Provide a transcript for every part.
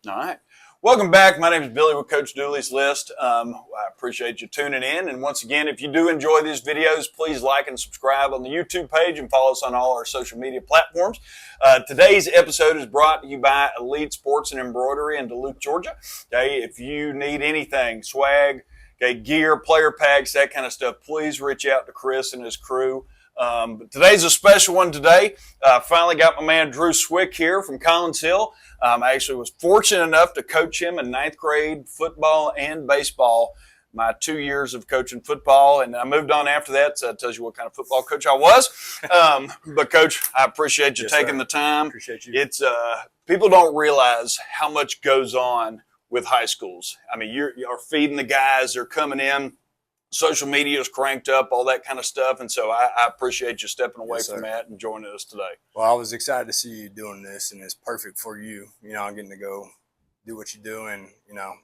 All right. Welcome back. My name is Billy with Coach Dooley's List. I appreciate you tuning in. And once again, if you do enjoy these videos, please like and subscribe on the YouTube page and follow us on all our social media platforms. Today's episode is brought to you by Elite Sports and Embroidery in Duluth, Georgia. Okay, if you need anything, swag, okay, gear, player packs, that kind of stuff, please reach out to Chris and his crew. But today's a special one today. Finally got my man Drew Swick here from Collins Hill. I actually was fortunate enough to coach him in ninth grade football and baseball, my 2 years of coaching football, and I moved on after that, so that tells you what kind of football coach I was. But Coach, I appreciate you taking the time. Appreciate you. It's people don't realize how much goes on with high schools. I mean, you're feeding the guys, they're coming in. Social media is cranked up, all that kind of stuff. And so I appreciate you stepping away from that and joining us today. Well, I was excited to see you doing this, and it's perfect for you. I'm getting to go do what you do. And,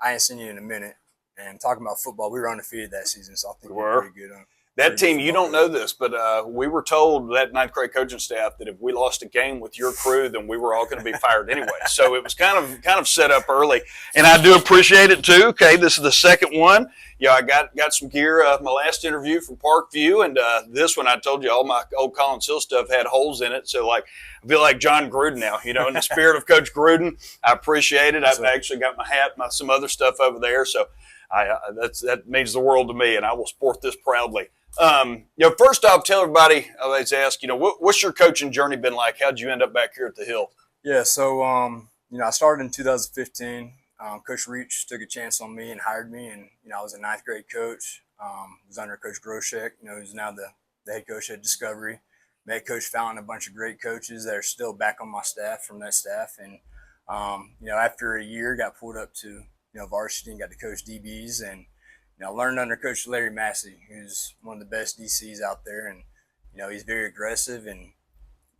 I ain't seen you in a minute. And talking about football, we were undefeated that season, so I think we were pretty good on that team. You don't know this, but we were told, that ninth grade coaching staff, that if we lost a game with your crew, then we were all going to be fired anyway. So it was kind of set up early, and I do appreciate it too. Okay, this is the second one. I got some gear. My last interview from Parkview, and this one I told you all my old Collins Hill stuff had holes in it. So I feel like John Gruden now. In the spirit of Coach Gruden, I appreciate it. I've actually got my hat, some other stuff over there. So that means the world to me, and I will sport this proudly. First off, tell everybody, I always ask, what's your coaching journey been like? How'd you end up back here at the Hill? Yeah, so, I started in 2015. Coach Reach took a chance on me and hired me, and, I was a ninth grade coach. Was under Coach Groshek, who's now the head coach at Discovery. Met Coach Fountain, a bunch of great coaches that are still back on my staff from that staff. And, after a year, got pulled up to, varsity and got to coach DBs, and I learned under Coach Larry Massey, who's one of the best DCs out there, and he's very aggressive and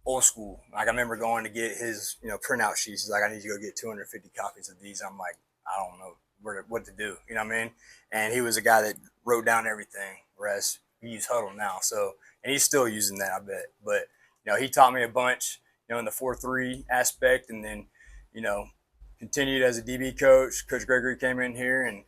old school. Like, I remember going to get his printout sheets. He's like, I need you to go get 250 copies of these. I'm like, I don't know what to do. You know what I mean? And he was a guy that wrote down everything, whereas we use Huddle now. So, and he's still using that, I bet. But he taught me a bunch, in the 4-3 aspect, and then continued as a DB coach. Coach Gregory came in here and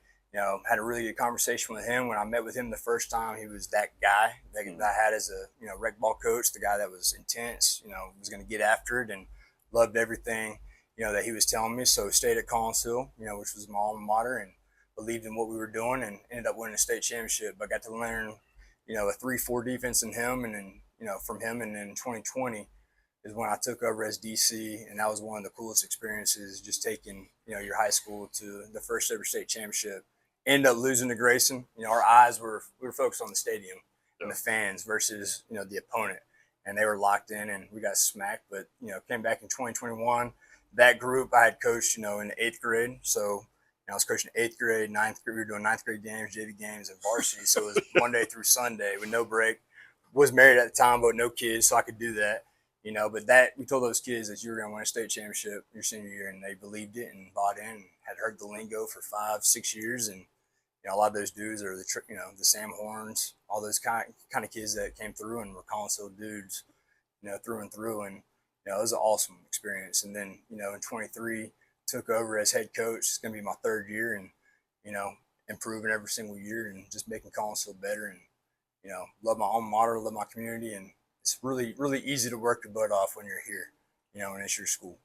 had a really good conversation with him. When I met with him the first time, he was that guy that I had as a, rec ball coach, the guy that was intense, was going to get after it and loved everything, that he was telling me. So stayed at Collins Hill, which was my alma mater, and believed in what we were doing and ended up winning a state championship. I got to learn, a 3-4 defense in him, and then, from him. And then in 2020 is when I took over as DC, and that was one of the coolest experiences, just taking, your high school to the first ever state championship. Ended up losing to Grayson. Our eyes we were focused on the stadium and the fans versus, the opponent. And they were locked in, and we got smacked. But, came back in 2021. That group I had coached, in the 8th grade. So I was coaching 8th grade, 9th grade. We were doing 9th grade games, JV games, and varsity. So it was Monday through Sunday with no break. Was married at the time, but no kids, so I could do that. But we told those kids that you were going to win a state championship your senior year, and they believed it and bought in and had heard the lingo for 5-6 years. And, a lot of those dudes are the Sam Horns, all those kind of kids that came through and were Collins Hill dudes, through and through. And, it was an awesome experience. And then, in 23, took over as head coach. It's going to be my 3rd year, and, improving every single year and just making Collins Hill better. And, love my alma mater, love my community. And it's really, really easy to work your butt off when you're here, and it's your school.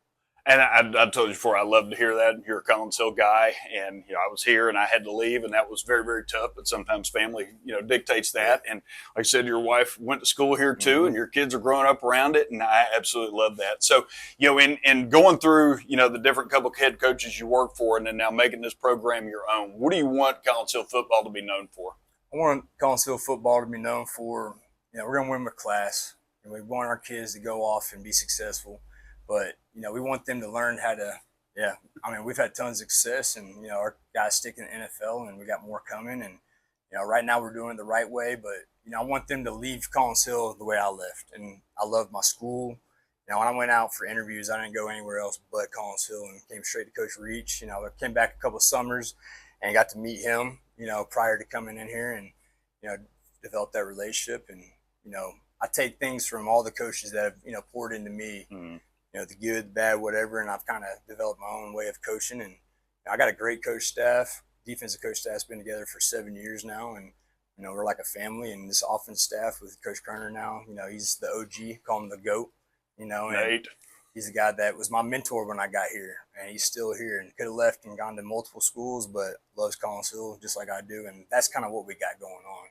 And I told you before, I love to hear that. You're a Collins Hill guy, and I was here and I had to leave, and that was very, very tough. But sometimes family, dictates that. And like I said, your wife went to school here too, and your kids are growing up around it, and I absolutely love that. So, in going through, the different couple of head coaches you work for, and then now making this program your own, what do you want Collins Hill football to be known for? I want Collins Hill football to be known for, we're going to win with class, and we want our kids to go off and be successful. But, we want them to learn how to, we've had tons of success, and, our guys stick in the NFL, and we got more coming. And, right now we're doing it the right way, but, I want them to leave Collins Hill the way I left. And I love my school. When I went out for interviews, I didn't go anywhere else but Collins Hill and came straight to Coach Reach. I came back a couple of summers and got to meet him, prior to coming in here, and, develop that relationship. And, I take things from all the coaches that have, poured into me, the good, the bad, whatever. And I've kind of developed my own way of coaching. And I got a great coach staff. Defensive coach staff's been together for 7 years now, and we're like a family. And this offense staff with Coach Kerner now, he's the OG, call him the GOAT. And Nate. He's the guy that was my mentor when I got here, and he's still here. And could have left and gone to multiple schools, but loves Collinsville just like I do. And that's kind of what we got going on.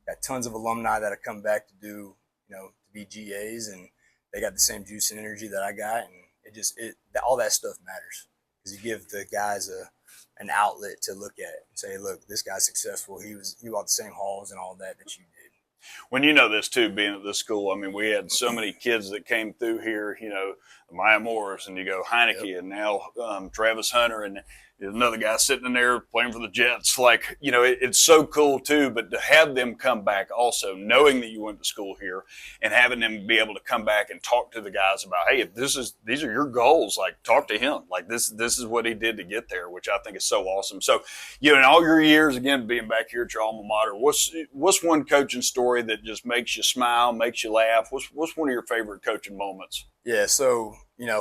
Got tons of alumni that have come back to do, to be GAs, and they got the same juice and energy that I got, and all that stuff matters because you give the guys an outlet to look at and say, look, this guy's successful. He walked the same halls and all that you did. When you know this too, being at this school, I mean, we had so many kids that came through here, the Maya Moores, and you go Heineke, Yep. and now Travis Hunter, and there's another guy sitting in there playing for the Jets. Like, it's so cool too, but to have them come back also, knowing that you went to school here and having them be able to come back and talk to the guys about, hey, if these are your goals, like talk to him. Like this is what he did to get there, which I think is so awesome. So, in all your years, again, being back here at your alma mater, what's one coaching story that just makes you smile, makes you laugh? What's one of your favorite coaching moments? Yeah. So,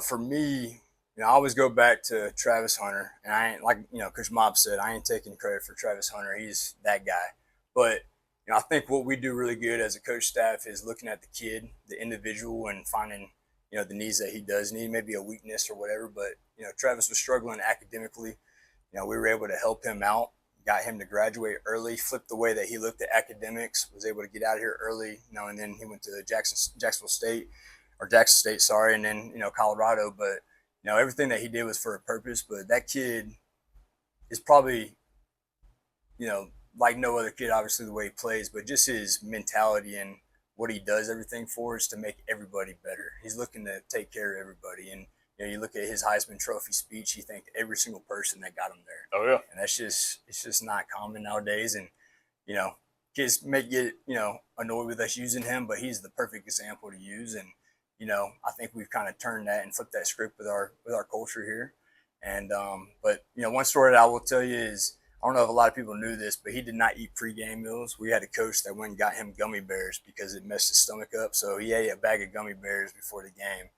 for me, I always go back to Travis Hunter, and I ain't like, Coach Mob said, I ain't taking credit for Travis Hunter. He's that guy. But, I think what we do really good as a coach staff is looking at the kid, the individual, and finding, the needs that he does need, maybe a weakness or whatever. But, Travis was struggling academically. We were able to help him out, got him to graduate early, flipped the way that he looked at academics, was able to get out of here early, and then he went to Jackson State, and then, Colorado. But, everything that he did was for a purpose, but that kid is probably, like no other kid, obviously, the way he plays, but just his mentality and what he does everything for is to make everybody better. He's looking to take care of everybody. And, you look at his Heisman Trophy speech, he thanked every single person that got him there. Oh, yeah. And it's just not common nowadays. And, kids may get, annoyed with us using him, but he's the perfect example to use. And, I think we've kind of turned that and flipped that script with our culture here. And, but, one story that I will tell you is, I don't know if a lot of people knew this, but he did not eat pregame meals. We had a coach that went and got him gummy bears because it messed his stomach up. So he ate a bag of gummy bears before the game.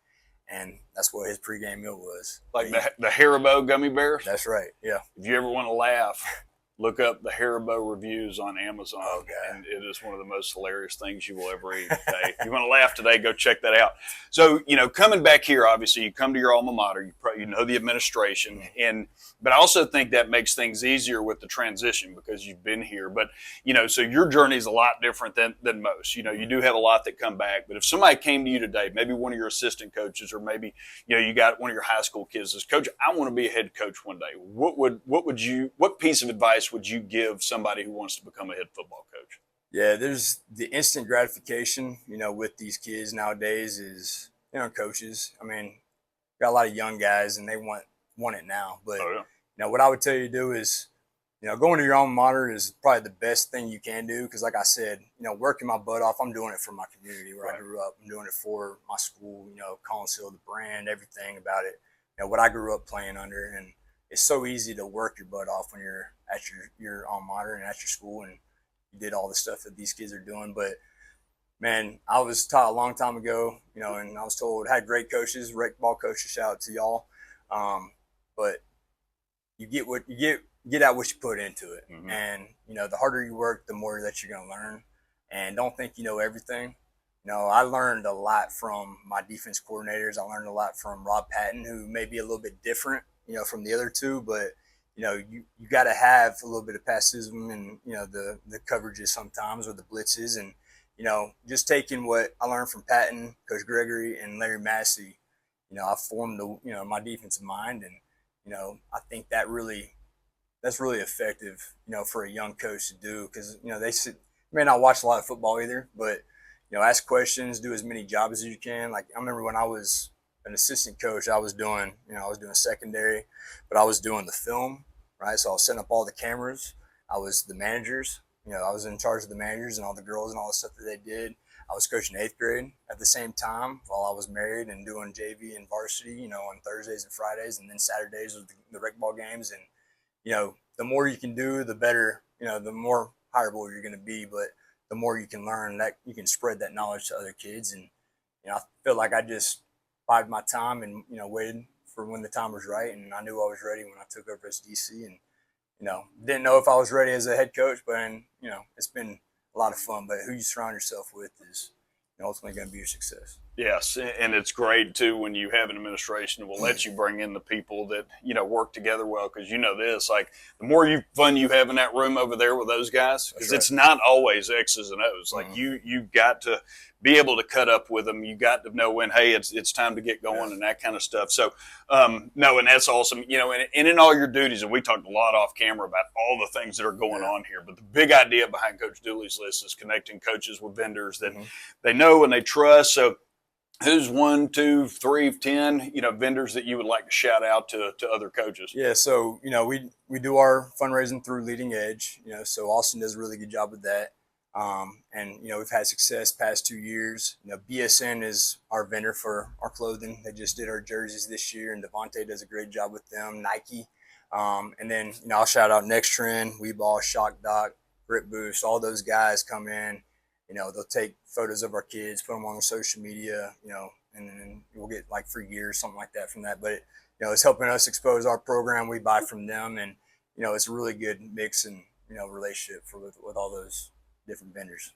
And that's what his pregame meal was. Like the Haribo gummy bears? That's right, yeah. If you ever want to laugh, look up the Haribo reviews on Amazon. Oh, God. And it is one of the most hilarious things you will ever eat today. If you want to laugh today, go check that out. So, coming back here, obviously, you come to your alma mater, you know the administration, but I also think that makes things easier with the transition because you've been here. But, so your journey is a lot different than most. You do have a lot that come back. But if somebody came to you today, maybe one of your assistant coaches, or maybe, you got one of your high school kids says, Coach, I want to be a head coach one day. What piece of advice would you give somebody who wants to become a head football coach? Yeah, there's the instant gratification, with these kids nowadays is, coaches. I mean, got a lot of young guys and they want it now. But, what I would tell you to do is, going to your alma mater is probably the best thing you can do. Because like I said, working my butt off, I'm doing it for my community where I grew up. I'm doing it for my school, Collinsville, the brand, everything about it. What I grew up playing under. And it's so easy to work your butt off when you're at your alma mater and at your school and you did all the stuff that these kids are doing. But man, I was taught a long time ago, and I was told had great coaches, rec ball coaches, shout out to y'all. But you get out what you put into it. Mm-hmm. And, the harder you work, the more that you're going to learn. And don't think you know everything. I learned a lot from my defense coordinators. I learned a lot from Rob Patton, who may be a little bit different, from the other two, but you got to have a little bit of passism and, the coverages sometimes or the blitzes. And, just taking what I learned from Patton, Coach Gregory, and Larry Massey, I formed my defensive mind. And, I think that's really effective, for a young coach to do. Because, they may not watch a lot of football either, but, ask questions, do as many jobs as you can. Like I remember when I was an assistant coach, I was doing secondary, but I was doing the film, right? So I was setting up all the cameras. I was the managers, I was in charge of the managers and all the girls and all the stuff that they did. I was coaching 8th grade at the same time while I was married and doing JV and varsity, on Thursdays and Fridays, and then Saturdays with the rec ball games. And, the more you can do, the better, the more hireable you're going to be, but the more you can learn that you can spread that knowledge to other kids. And, I feel like I just bided my time and, you know, waited for when the time was right. And I knew I was ready when I took over as DC, and, you know, didn't know if I was ready as a head coach, but, you know, it's been a lot of fun. But who you surround yourself with is, you know, ultimately going to be your success. Yes, and it's great too when you have an administration that will let you bring in the people that, you know, work together well, because you know this, like the more fun you have in that room over there with those guys, because it's not always X's and O's. Like you got to be able to cut up with them. You got to know when, hey, it's time to get going and that kind of stuff. So no, and that's awesome. You know, and in all your duties, and we talked a lot off camera about all the things that are going on here, but the big idea behind Coach Dooley's list is connecting coaches with vendors that they know and they trust. So who's 1, 2, 3, 10, you know, vendors that you would like to shout out to other coaches? Yeah, so, you know, we do our fundraising through Leading Edge, you know, so Austin does a really good job with that. And, you know, we've had success past 2 years. You know, BSN is our vendor for our clothing. They just did our jerseys this year, and Devontae does a great job with them, Nike. And then, you know, I'll shout out NXTrend, Weball, Shoc Doc, Grip Boost, all those guys come in. You know, they'll take photos of our kids, put them on their social media, you know, and then we'll get like free gear or something like that from that. But, you know, it's helping us expose our program. We buy from them, and, you know, it's a really good mix and, you know, relationship with all those different vendors.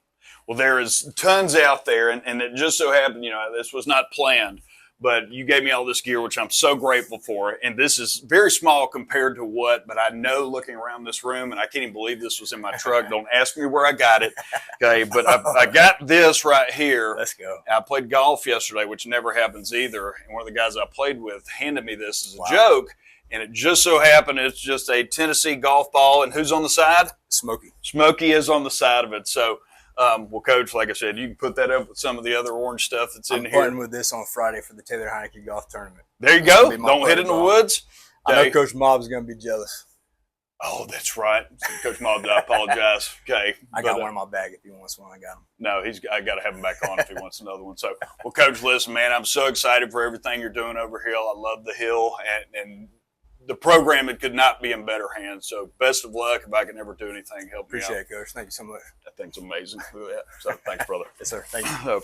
Well, there is tons out there, and it just so happened, you know, this was not planned, but you gave me all this gear, which I'm so grateful for. And this is very small compared to what, but I know looking around this room, and I can't even believe this was in my truck. Don't ask me where I got it. Okay. But I got this right here. Let's go. I played golf yesterday, which never happens either. And one of the guys I played with handed me this as a joke. And it just so happened it's just a Tennessee golf ball. And who's on the side? Smokey. Smokey is on the side of it. So, well, Coach, like I said, you can put that up with some of the other orange stuff that's in here. I'm putting with this on Friday for the Taylor Heineke golf tournament. There you go. Don't hit it in the woods. I know Coach Mobb's going to be jealous. Oh, that's right. Coach Mobb, I apologize. Okay. I got one in my bag if he wants one. I got him. No, I got to have him back on if he wants another one. So, well, Coach, listen, man, I'm so excited for everything you're doing over here. I love the Hill, and the program, it could not be in better hands. So best of luck. If I can ever do anything, help me out. Appreciate it, Coach. Thank you so much. That thing's amazing. So thanks, brother. Yes, sir. Thank you.